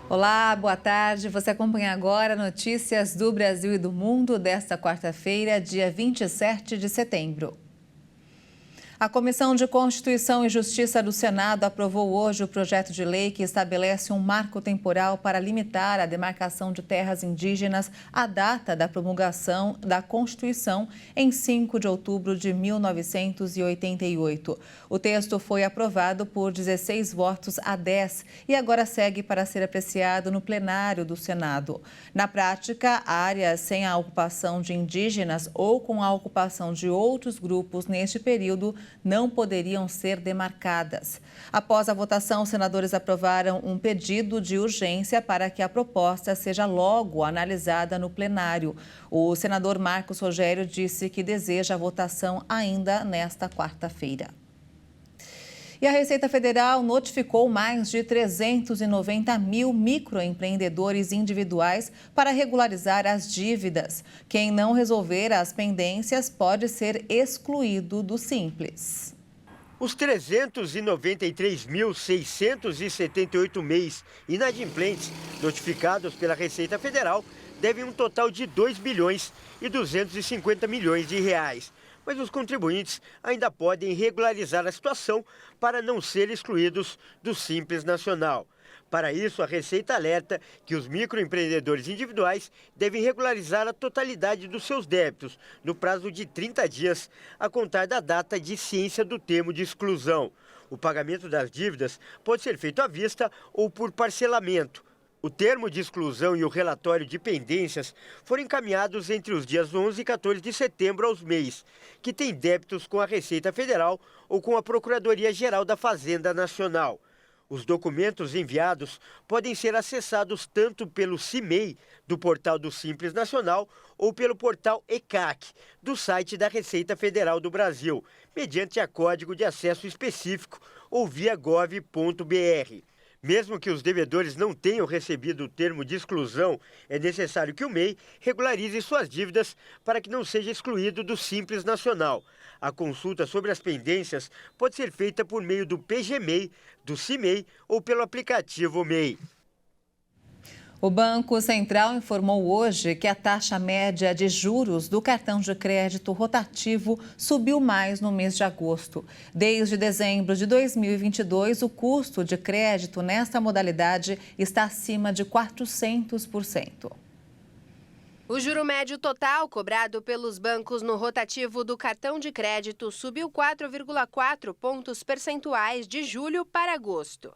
Olá, boa tarde. Você acompanha agora notícias do Brasil e do mundo desta quarta-feira, dia 27 de setembro. A Comissão de Constituição e Justiça do Senado aprovou hoje o projeto de lei que estabelece um marco temporal para limitar a demarcação de terras indígenas à data da promulgação da Constituição em 5 de outubro de 1988. O texto foi aprovado por 16 votos a 10 e agora segue para ser apreciado no plenário do Senado. Na prática, áreas sem a ocupação de indígenas ou com a ocupação de outros grupos neste período não poderiam ser demarcadas. Após a votação, os senadores aprovaram um pedido de urgência para que a proposta seja logo analisada no plenário. O senador Marcos Rogério disse que deseja a votação ainda nesta quarta-feira. E a Receita Federal notificou mais de 390 mil microempreendedores individuais para regularizar as dívidas. Quem não resolver as pendências pode ser excluído do Simples. Os 393.678 MEIs inadimplentes notificados pela Receita Federal devem um total de 2 bilhões e 250 milhões de reais. Mas os contribuintes ainda podem regularizar a situação para não serem excluídos do Simples Nacional. Para isso, a Receita alerta que os microempreendedores individuais devem regularizar a totalidade dos seus débitos no prazo de 30 dias, a contar da data de ciência do termo de exclusão. O pagamento das dívidas pode ser feito à vista ou por parcelamento. O termo de exclusão e o relatório de pendências foram encaminhados entre os dias 11 e 14 de setembro aos MEIs, que têm débitos com a Receita Federal ou com a Procuradoria-Geral da Fazenda Nacional. Os documentos enviados podem ser acessados tanto pelo CIMEI, do portal do Simples Nacional, ou pelo portal ECAC, do site da Receita Federal do Brasil, mediante a código de acesso específico ou via gov.br. Mesmo que os devedores não tenham recebido o termo de exclusão, é necessário que o MEI regularize suas dívidas para que não seja excluído do Simples Nacional. A consulta sobre as pendências pode ser feita por meio do PGMEI, do CIMEI ou pelo aplicativo MEI. O Banco Central informou hoje que a taxa média de juros do cartão de crédito rotativo subiu mais no mês de agosto. Desde dezembro de 2022, o custo de crédito nesta modalidade está acima de 400%. O juro médio total cobrado pelos bancos no rotativo do cartão de crédito subiu 4,4 pontos percentuais de julho para agosto.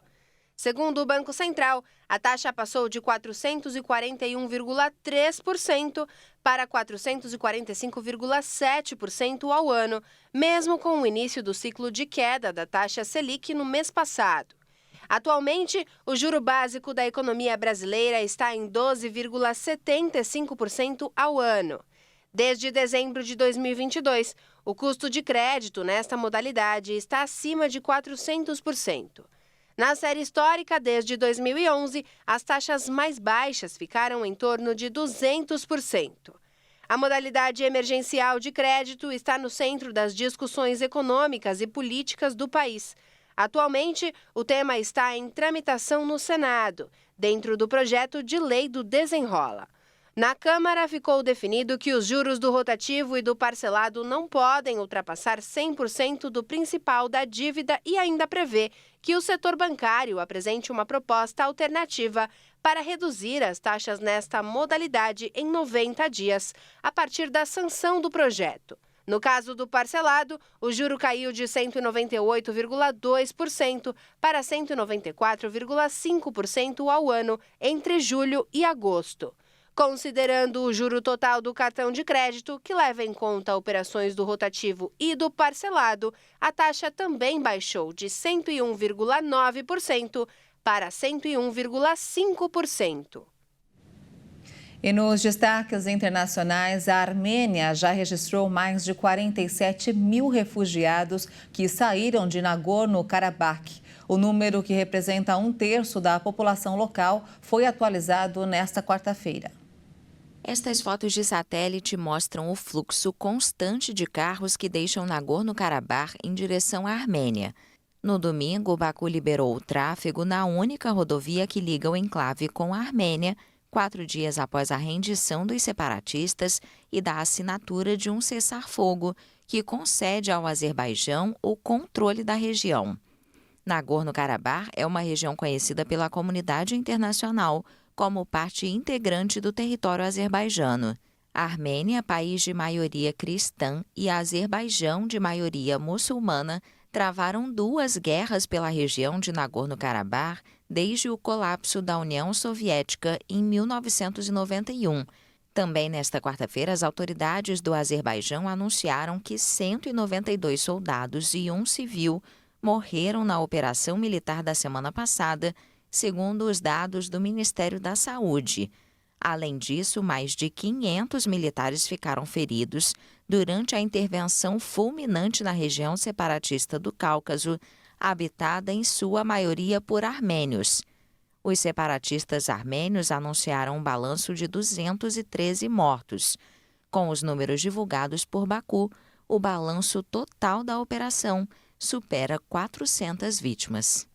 Segundo o Banco Central, a taxa passou de 441,3% para 445,7% ao ano, mesmo com o início do ciclo de queda da taxa Selic no mês passado. Atualmente, o juro básico da economia brasileira está em 12,75% ao ano. Desde dezembro de 2022, o custo de crédito nesta modalidade está acima de 400%. Na série histórica, desde 2011, as taxas mais baixas ficaram em torno de 200%. A modalidade emergencial de crédito está no centro das discussões econômicas e políticas do país. Atualmente, o tema está em tramitação no Senado, dentro do projeto de lei do Desenrola. Na Câmara, ficou definido que os juros do rotativo e do parcelado não podem ultrapassar 100% do principal da dívida e ainda prevê que o setor bancário apresente uma proposta alternativa para reduzir as taxas nesta modalidade em 90 dias, a partir da sanção do projeto. No caso do parcelado, o juro caiu de 198,2% para 194,5% ao ano entre julho e agosto. Considerando o juro total do cartão de crédito, que leva em conta operações do rotativo e do parcelado, a taxa também baixou de 101,9% para 101,5%. E nos destaques internacionais, a Armênia já registrou mais de 47 mil refugiados que saíram de Nagorno-Karabakh. O número, que representa 1/3 da população local, foi atualizado nesta quarta-feira. Estas fotos de satélite mostram o fluxo constante de carros que deixam Nagorno-Karabakh em direção à Armênia. No domingo, Baku liberou o tráfego na única rodovia que liga o enclave com a Armênia, 4 dias após a rendição dos separatistas e da assinatura de um cessar-fogo que concede ao Azerbaijão o controle da região. Nagorno-Karabakh é uma região conhecida pela comunidade internacional como parte integrante do território azerbaijano. A Armênia, país de maioria cristã, e a Azerbaijão, de maioria muçulmana, travaram 2 guerras pela região de Nagorno-Karabakh desde o colapso da União Soviética em 1991. Também nesta quarta-feira, as autoridades do Azerbaijão anunciaram que 192 soldados e 1 civil morreram na operação militar da semana passada, segundo os dados do Ministério da Saúde. Além disso, mais de 500 militares ficaram feridos durante a intervenção fulminante na região separatista do Cáucaso, habitada em sua maioria por armênios. Os separatistas armênios anunciaram um balanço de 213 mortos. Com os números divulgados por Baku, o balanço total da operação supera 400 vítimas.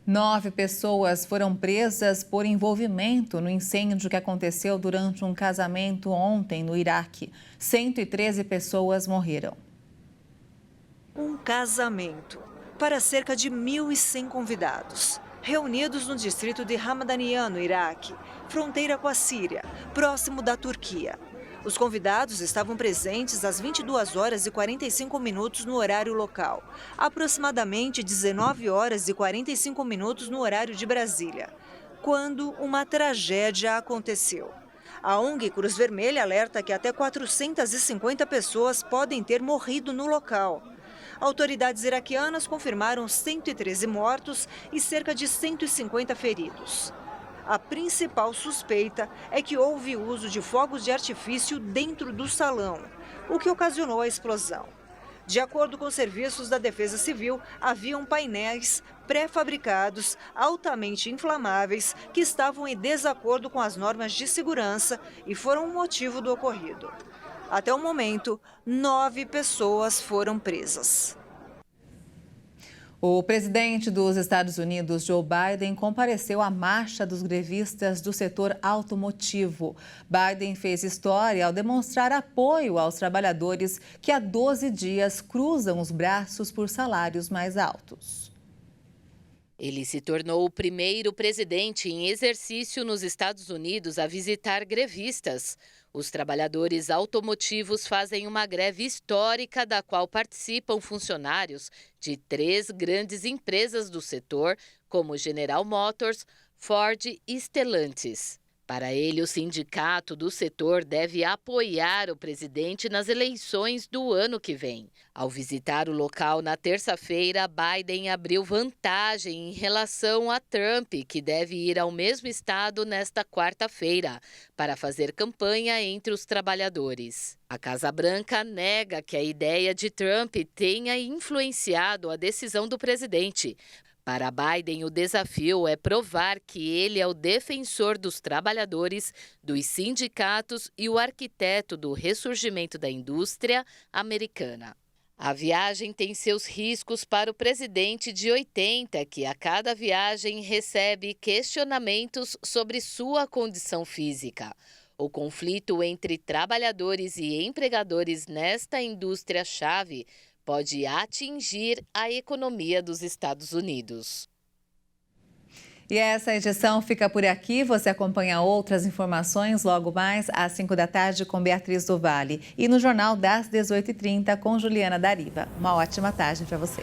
9 pessoas foram presas por envolvimento no incêndio que aconteceu durante um casamento ontem no Iraque. 113 pessoas morreram. Um casamento para cerca de 1.100 convidados, reunidos no distrito de Hamadanian, no Iraque, fronteira com a Síria, próximo da Turquia. Os convidados estavam presentes às 22 horas e 45 minutos no horário local, aproximadamente 19 horas e 45 minutos no horário de Brasília, quando uma tragédia aconteceu. A ONG Cruz Vermelha alerta que até 450 pessoas podem ter morrido no local. Autoridades iraquianas confirmaram 113 mortos e cerca de 150 feridos. A principal suspeita é que houve uso de fogos de artifício dentro do salão, o que ocasionou a explosão. De acordo com serviços da Defesa Civil, haviam painéis pré-fabricados altamente inflamáveis que estavam em desacordo com as normas de segurança e foram o motivo do ocorrido. Até o momento, 9 pessoas foram presas. O presidente dos Estados Unidos, Joe Biden, compareceu à marcha dos grevistas do setor automotivo. Biden fez história ao demonstrar apoio aos trabalhadores que há 12 dias cruzam os braços por salários mais altos. Ele se tornou o primeiro presidente em exercício nos Estados Unidos a visitar grevistas. Os trabalhadores automotivos fazem uma greve histórica da qual participam funcionários de 3 grandes empresas do setor, como General Motors, Ford e Stellantis. Para ele, o sindicato do setor deve apoiar o presidente nas eleições do ano que vem. Ao visitar o local na terça-feira, Biden abriu vantagem em relação a Trump, que deve ir ao mesmo estado nesta quarta-feira para fazer campanha entre os trabalhadores. A Casa Branca nega que a ideia de Trump tenha influenciado a decisão do presidente. Para Biden, o desafio é provar que ele é o defensor dos trabalhadores, dos sindicatos e o arquiteto do ressurgimento da indústria americana. A viagem tem seus riscos para o presidente de 80, que a cada viagem recebe questionamentos sobre sua condição física. O conflito entre trabalhadores e empregadores nesta indústria-chave pode atingir a economia dos Estados Unidos. E essa edição fica por aqui. Você acompanha outras informações logo mais às 5 da tarde com Beatriz do Vale e no Jornal das 18h30 com Juliana Dariva. Uma ótima tarde para você.